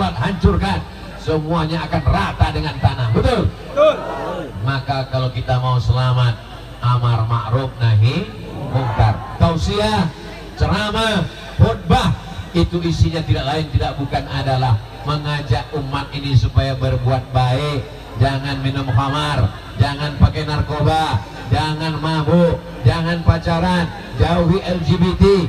sholat hancurkan, semuanya akan rata dengan tanah. Betul? Betul. Maka kalau kita mau selamat, amar ma'ruf nahi mungkar, tausiah, ceramah, khutbah, itu isinya tidak lain tidak bukan adalah mengajak umat ini supaya berbuat baik. Jangan minum khamar, jangan pakai narkoba, jangan mabuk, jangan pacaran, jauhi LGBT.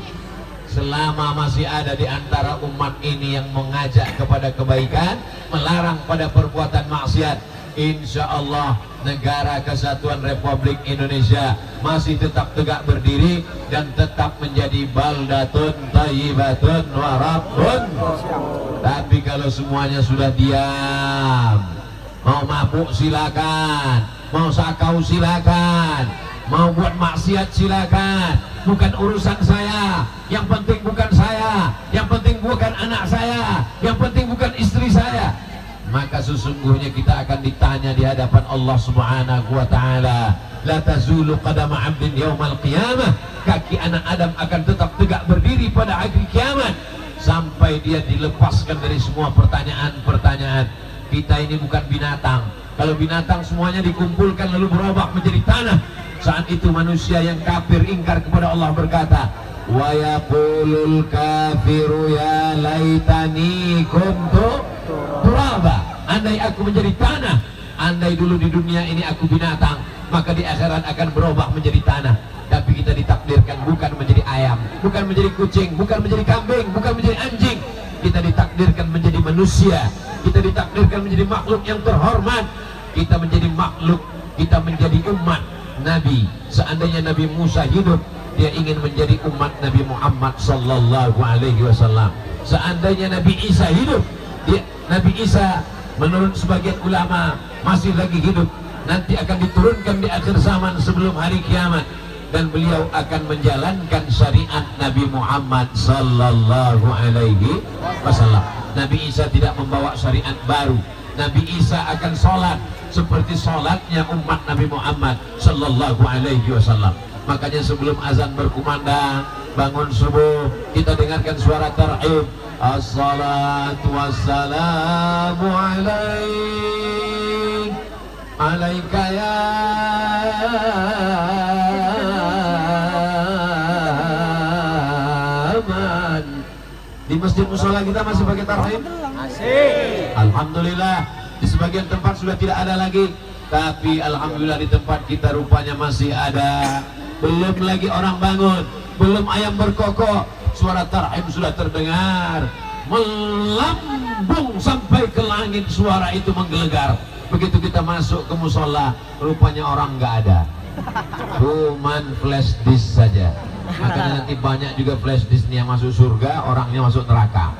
Selama masih ada di antara umat ini yang mengajak kepada kebaikan, melarang pada perbuatan maksiat, insya Allah negara kesatuan Republik Indonesia masih tetap tegak berdiri dan tetap menjadi baldatun thayyibatun wa rabbun. Tapi kalau semuanya sudah diam, mau mabuk silakan, mau sakau silakan, mau buat maksiat silakan, bukan urusan saya, yang penting bukan saya, yang penting bukan anak saya, yang penting bukan istri saya, maka sesungguhnya kita akan ditanya di hadapan Allah Subhanahu wa taala. La tazulu qadama 'abdin yaumal qiyamah, kaki anak Adam akan tetap tegak berdiri pada hari kiamat sampai dia dilepaskan dari semua pertanyaan-pertanyaan. Kita ini bukan binatang. Kalau binatang semuanya dikumpulkan lalu berubah menjadi tanah. Saat itu manusia yang kafir ingkar kepada Allah berkata, wa yaqulul kafiru ya laitani kuntu turaba. Andai aku menjadi tanah, andai dulu di dunia ini aku binatang, maka di akhirat akan berubah menjadi tanah. Tapi kita ditakdirkan bukan menjadi ayam, bukan menjadi kucing, bukan menjadi kambing, bukan menjadi anjing. Kita ditakdirkan menjadi manusia, kita ditakdirkan menjadi makhluk yang terhormat. Kita menjadi makhluk, kita menjadi umat Nabi. Seandainya Nabi Musa hidup, dia ingin menjadi umat Nabi Muhammad sallallahu alaihi wasallam. Seandainya Nabi Isa hidup, Nabi Isa menurut sebagian ulama masih lagi hidup, nanti akan diturunkan di akhir zaman sebelum hari kiamat, dan beliau akan menjalankan syariat Nabi Muhammad sallallahu alaihi wasallam. Nabi Isa tidak membawa syariat baru. Nabi Isa akan sholat seperti sholatnya umat Nabi Muhammad sallallahu alaihi wasallam. Makanya sebelum azan berkumandang, bangun subuh, kita dengarkan suara tarhib, as-salatu wassalamu alaika ya man. Di masjid musola kita masih pakai tarhib? Masih. Alhamdulillah, di sebagian tempat sudah tidak ada lagi, tapi alhamdulillah di tempat kita rupanya masih ada. Belum lagi orang bangun, belum ayam berkokok, suara tarhib sudah terdengar melambung sampai ke langit, suara itu menggelegar. Begitu kita masuk ke musola, rupanya orang nggak ada, cuman flash disk saja. Makanya nanti banyak juga flash disk yang masuk surga, orangnya masuk neraka.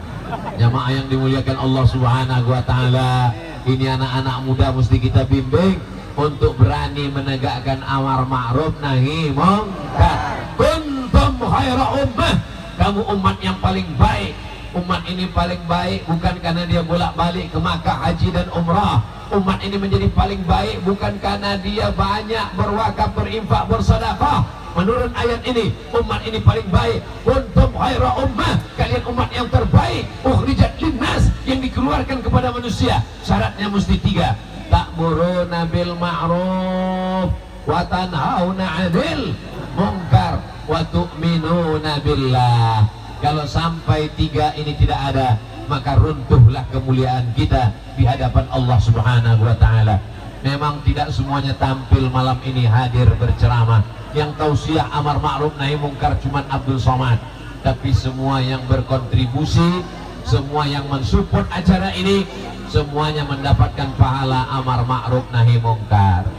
Jamaah yang dimuliakan Allah Subhanahu wa taala, ini anak-anak muda mesti kita bimbing untuk berani menegakkan amar ma'ruf nahi mungkar. Kuntum khaira ummah, kamu umat yang paling baik. Umat ini paling baik bukan karena dia bolak-balik ke Makkah haji dan umrah. Umat ini menjadi paling baik bukan karena dia banyak berwakaf, berinfak, bersedekah. Menurut ayat ini, umat ini paling baik. Kuntum khaira ummah, kalian umat yang terbaik. Ukhrijat linnas, yang dikeluarkan kepada manusia. Syaratnya mesti 3. Ta'muruna bil ma'ruf wa tanhauna 'anil munkar wa tu'minuna billah. Kalau sampai 3 ini tidak ada, maka runtuhlah kemuliaan kita di hadapan Allah Subhanahu wa taala. Memang tidak semuanya tampil malam ini hadir berceramah. Yang tausiah amar ma'ruf nahi mungkar cuma Abdul Somad, tapi semua yang berkontribusi, semua yang mensupport acara ini, semuanya mendapatkan pahala amar ma'ruf nahi mungkar.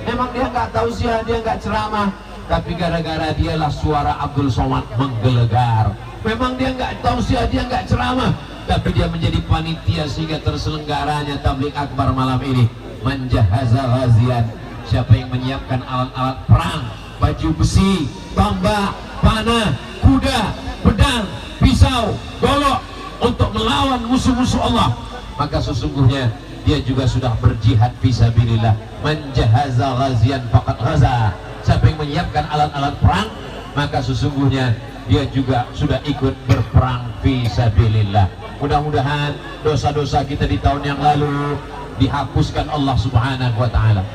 Memang dia nggak tausiah, dia nggak ceramah, tapi gara-gara dialah suara Abdul Somad menggelegar. Memang dia nggak tausiah, dia nggak ceramah, tapi dia menjadi panitia sehingga terselenggaranya tabligh akbar malam ini. Menjahaza ghazian, siapa yang menyiapkan alat-alat perang, baju besi, tombak, panah, kuda, pedang, pisau, golok untuk melawan musuh-musuh Allah, maka sesungguhnya dia juga sudah berjihad fisabilillah. Menjahaza ghazian faqad ghaza, siapa yang menyiapkan alat-alat perang, maka sesungguhnya dia juga sudah ikut berperang fisabilillah. Mudah-mudahan dosa-dosa kita di tahun yang lalu dihapuskan Allah Subhanahu wa ta'ala.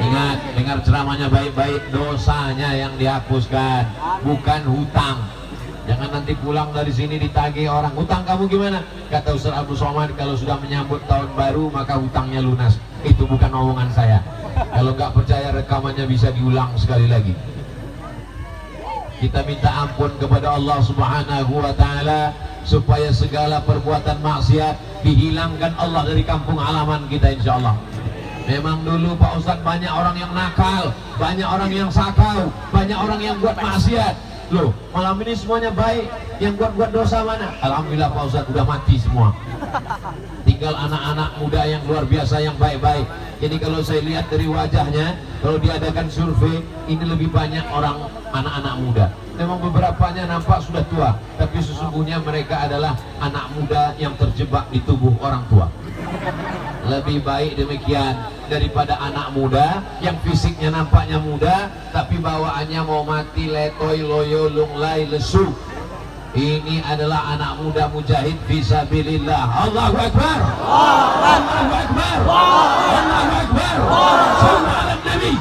Ingat, dengar ceramahnya baik-baik, dosanya yang dihapuskan, bukan hutang. Jangan nanti pulang dari sini ditagih orang, hutang kamu gimana? Kata Ustaz Abdul Somad, kalau sudah menyambut tahun baru maka hutangnya lunas. Itu bukan omongan saya. Kalau nggak percaya rekamannya bisa diulang sekali lagi. Kita minta ampun kepada Allah Subhanahu wa ta'ala supaya segala perbuatan maksiat dihilangkan Allah dari kampung halaman kita, insya Allah. Memang dulu Pak Ustadz banyak orang yang nakal, banyak orang yang sakau, banyak orang yang buat maksiat. Loh, malam ini semuanya baik, yang buat dosa mana? Alhamdulillah Pak Ustadz udah mati semua. Tinggal anak-anak muda yang luar biasa yang baik-baik. Jadi kalau saya lihat dari wajahnya, kalau diadakan survei, ini lebih banyak orang anak-anak muda. Memang beberapanya nampak sudah tua, tapi sesungguhnya mereka adalah anak muda yang terjebak di tubuh orang tua. Lebih baik demikian daripada anak muda yang fisiknya nampaknya muda tapi bawaannya mau mati, letoy, loyo, lunglai, lesu. Ini adalah anak muda mujahid fisabilillah. Allahu Akbar, Allahu Akbar, Allahu Akbar. Sallu ala Nabi.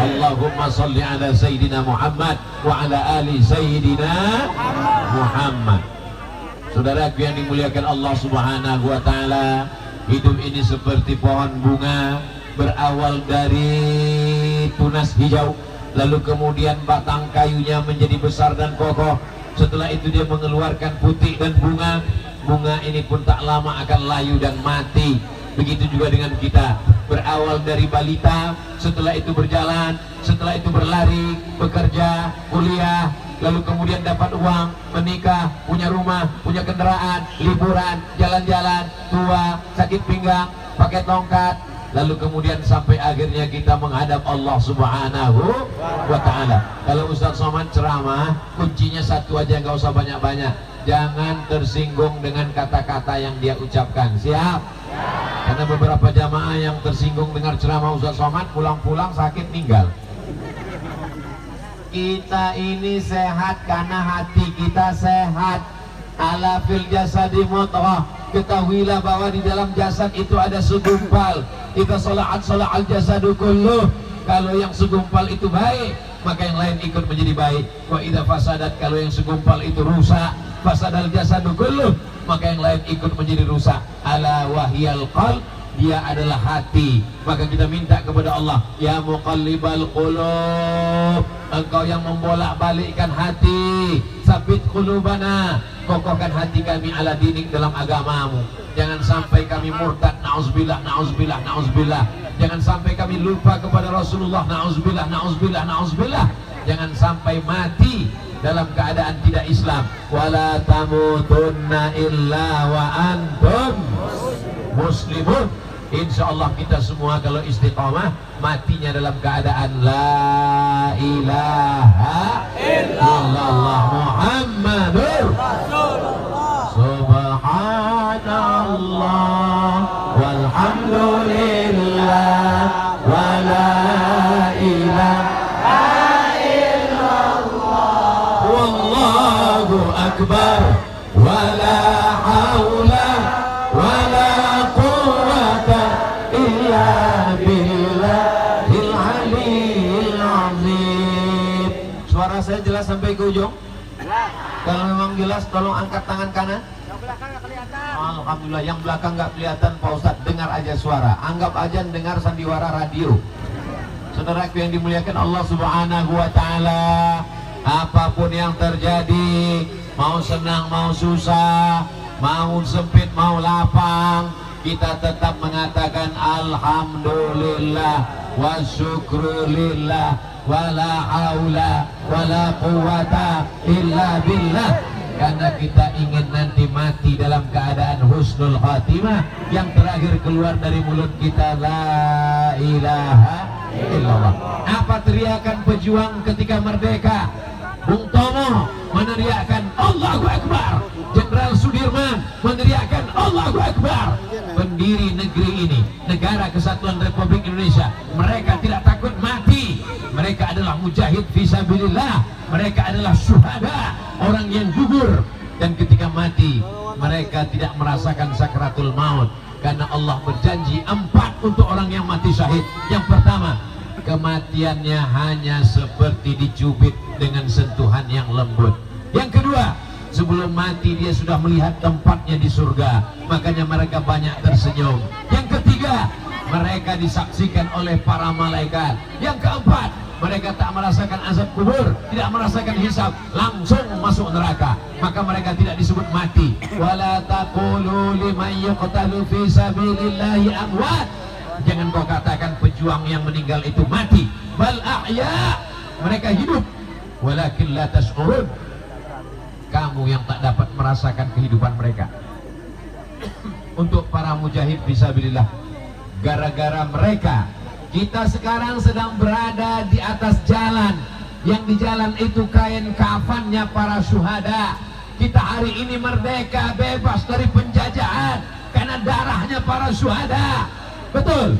Allahumma salli ala Sayyidina Muhammad wa ala ali Sayyidina Muhammad. Saudaraku yang dimuliakan Allah Subhanahu wa ta'ala, hidup ini seperti pohon bunga, berawal dari tunas hijau, lalu kemudian batang kayunya menjadi besar dan kokoh. Setelah itu dia mengeluarkan putih dan bunga. Bunga ini pun tak lama akan layu dan mati. Begitu juga dengan kita, berawal dari balita, setelah itu berjalan, setelah itu berlari, bekerja, kuliah, lalu kemudian dapat uang, menikah, punya rumah, punya kendaraan, liburan, jalan-jalan, tua, sakit pinggang, pakai tongkat, lalu kemudian sampai akhirnya kita menghadap Allah Subhanahu wa ta'ala. Kalau Ustaz Somad ceramah, kuncinya satu aja, nggak usah banyak-banyak. Jangan tersinggung dengan kata-kata yang dia ucapkan. Siap? Karena beberapa jamaah yang tersinggung dengar ceramah Ustaz Somad, pulang-pulang sakit meninggal. Kita ini sehat karena hati kita sehat. Ala fil jasadi mudghah. Ketahuilah bahwa di dalam jasad itu ada segumpal. Idza sala'at sala'al jasadu kulluh. Kalau yang segumpal itu baik, maka yang lain ikut menjadi baik. Wa idza fasadat, kalau yang segumpal itu rusak, fasadal jasadu kulluh, maka yang lain ikut menjadi rusak. Ala wahyal qalb, dia adalah hati. Maka kita minta kepada Allah, ya muqallibal qulub, engkau yang membolak-balikkan hati, sabit qulubana, kokohkan hati kami ala dinik, dalam agamamu. Jangan sampai kami murtad, na'udzubillah, na'udzubillah, na'udzubillah. Jangan sampai kami lupa kepada Rasulullah, na'udzubillah, na'udzubillah, na'udzubillah. Jangan sampai mati dalam keadaan tidak Islam. Wala tamutunna illa wa antum muslimun. Insya Allah kita semua kalau istiqamah, matinya dalam keadaan la ilaha illallah Muhammadur Rasulullah. Subhanallah walhamdulillah wa la ilaha illallah wallahu akbar wa la haula wa la quwwata illa billahil aliyyil azim. Suara saya jelas sampai ke ujung? Kalau memang jelas tolong angkat tangan kanan. Yang belakang nggak kelihatan. Alhamdulillah, yang belakang nggak kelihatan Pak Ustadz, dengar aja suara. Anggap aja dengar sandiwara radio. Saudaraku yang dimuliakan Allah Subhanahu wa ta'ala, apapun yang terjadi, mau senang mau susah, mau sempit mau lapang, kita tetap mengatakan alhamdulillah wa syukrulillah wala haula wala quwata illa billah. Karena kita ingin nanti mati dalam keadaan husnul khatimah, yang terakhir keluar dari mulut kita la ilaha illallah. Apa teriakan pejuang ketika merdeka? Bung Tomo meneriakkan Allahu Akbar. Jenderal Sudirman meneriakkan Allahu Akbar. Pendiri negeri ini, Negara Kesatuan Republik Indonesia, mereka tidak takut mati. Mereka adalah mujahid fisabilillah. Mereka adalah syuhada, orang yang gugur dan ketika mati mereka tidak merasakan sakratul maut, karena Allah berjanji 4 untuk orang yang mati syahid. Yang pertama, kematiannya hanya seperti dicubit dengan sentuhan yang lembut. Yang kedua, sebelum mati dia sudah melihat tempatnya di surga, makanya mereka banyak tersenyum. Yang ketiga, mereka disaksikan oleh para malaikat. Yang keempat, mereka tak merasakan azab kubur, tidak merasakan hisab, langsung masuk neraka. Maka mereka tidak disebut mati. Wala taqulu liman yuqtalu fi sabilillahi amwat. Jangan kau katakan pejuang yang meninggal itu mati. Bal ahya, mereka hidup. Walakin la tash'urun, kamu yang tak dapat merasakan kehidupan mereka. Untuk para mujahid fisabilillah, gara-gara mereka kita sekarang sedang berada di atas jalan. Yang di jalan itu kain kafannya para syuhada. Kita hari ini merdeka, bebas dari penjajahan karena darahnya para syuhada. Betul?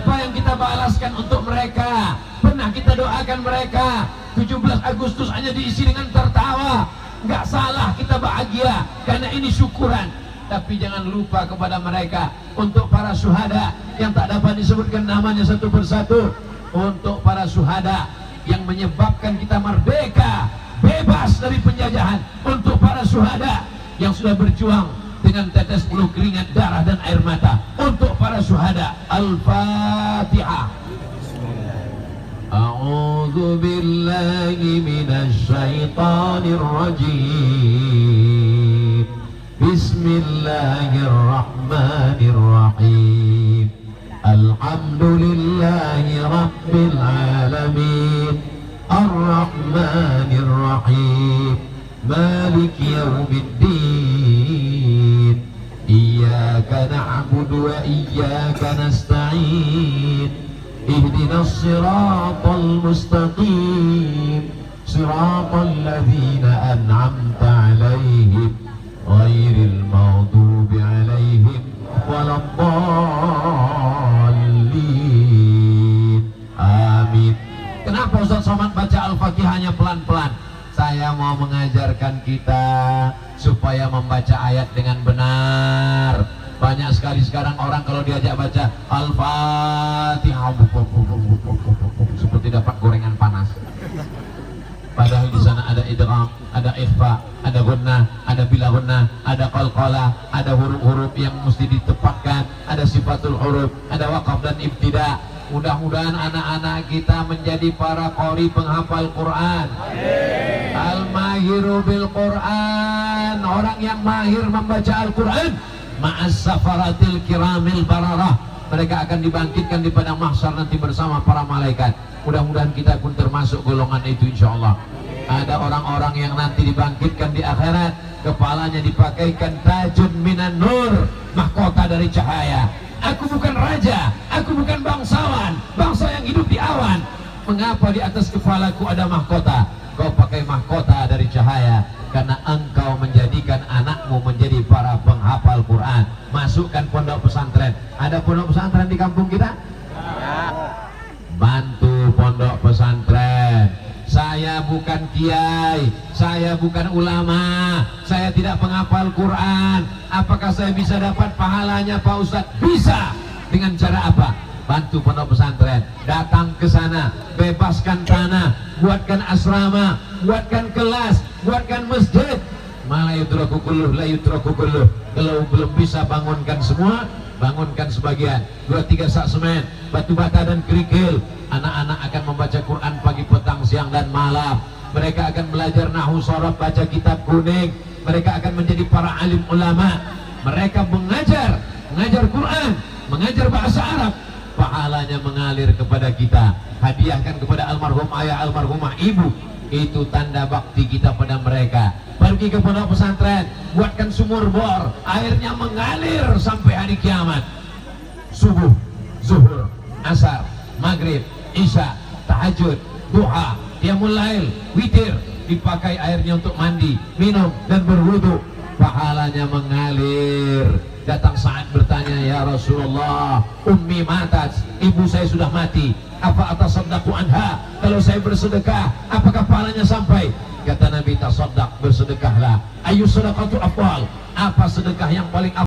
Apa yang kita balaskan untuk mereka? Pernah kita doakan mereka. 17 Agustus hanya diisi dengan tertawa. Nggak salah kita bahagia karena ini syukuran. Tapi jangan lupa kepada mereka, untuk para syuhada yang tak dapat disebutkan namanya satu persatu, untuk para syuhada yang menyebabkan kita merdeka, bebas dari penjajahan, untuk para syuhada yang sudah berjuang dengan tetes bulu keringat, darah dan air mata, untuk para syuhada. Al-Fatihah. A'udzu billahi minasy syaithanir rajim. Bismillahirrahmanirrahim. Alhamdulillahi rabbil alamin. Ar-Rahmanir-Rahim. Maliki yaumiddin. Iyyaka na'budu wa iyyaka nasta'in. Ihdinas siratal mustaqim. Siratal ladzina an'amta 'alaihim ghairil maghdubi 'alaihim waladdallin. Amin. Kenapa Ustaz Somad baca Al-Fatihahnya pelan-pelan? Saya mau mengajarkan kita supaya membaca ayat dengan benar. Banyak sekali sekarang orang kalau diajak baca Al-Fatihah seperti dapat gorengan panas. Padahal di sana ada idgham, ada ikhfa, ada gunnah, ada bila gunnah, ada qalqalah, ada huruf-huruf yang mesti ditepatkan, ada sifatul huruf, ada waqaf dan ibtida. Mudah-mudahan anak-anak kita menjadi para qori penghafal Quran. Al-mahiru bil Quran, orang yang mahir membaca Al-Quran. Ma'as safaratil kiramil bararah, mereka akan dibangkitkan di padang mahsyar nanti bersama para malaikat. Mudah-mudahan kita pun termasuk golongan itu insyaallah. Ada orang-orang yang nanti dibangkitkan di akhirat, kepalanya dipakaikan tajun minan nur, mahkota dari cahaya. Aku bukan raja, aku bukan bangsawan, bangsa yang hidup di awan. Mengapa di atas kepalaku ada mahkota? Kau pakai mahkota dari cahaya karena engkau menjadikan anakmu menjadi para penghafal Quran. Masukkan pondok pesantren. Ada pondok pesantren di kampung kita? Bantu pondok pesantren. Saya bukan kiai, saya bukan ulama, saya tidak penghafal Quran. Apakah saya bisa dapat pahalanya Pak Ustadz? Bisa. Dengan cara apa? Bantu pondok pesantren, datang ke sana, bebaskan tanah, buatkan asrama, buatkan kelas, buatkan masjid. La yutraku kulluh. Kalau belum bisa bangunkan semua, bangunkan sebagian. 2-3 sak semen, batu bata dan kerikil. Anak-anak akan membaca Quran pagi, petang, siang dan malam. Mereka akan belajar nahwu shorof, baca kitab kuning. Mereka akan menjadi para alim ulama. Mereka mengajar Quran, mengajar bahasa Arab. Pahalanya mengalir kepada kita. Hadiahkan kepada almarhum ayah, almarhumah ibu. Itu tanda bakti kita pada mereka. Pergi ke pondok pesantren, buatkan sumur bor, airnya mengalir sampai hari kiamat. Subuh, zuhur, asar, maghrib, isya, tahajud, duha, qiyamul lail, witir, dipakai airnya untuk mandi, minum dan berwudu. Pahalanya mengalir Datang Sa'ad bertanya, ya Rasulullah, ummi matat, ibu saya sudah mati, apa atasaddaqu anha, kalau saya bersedekah apakah pahalanya sampai? Kata Nabi, tasaddaq, bersedekahlah. Ayu sedekatu afdal, apa sedekah yang paling afdal?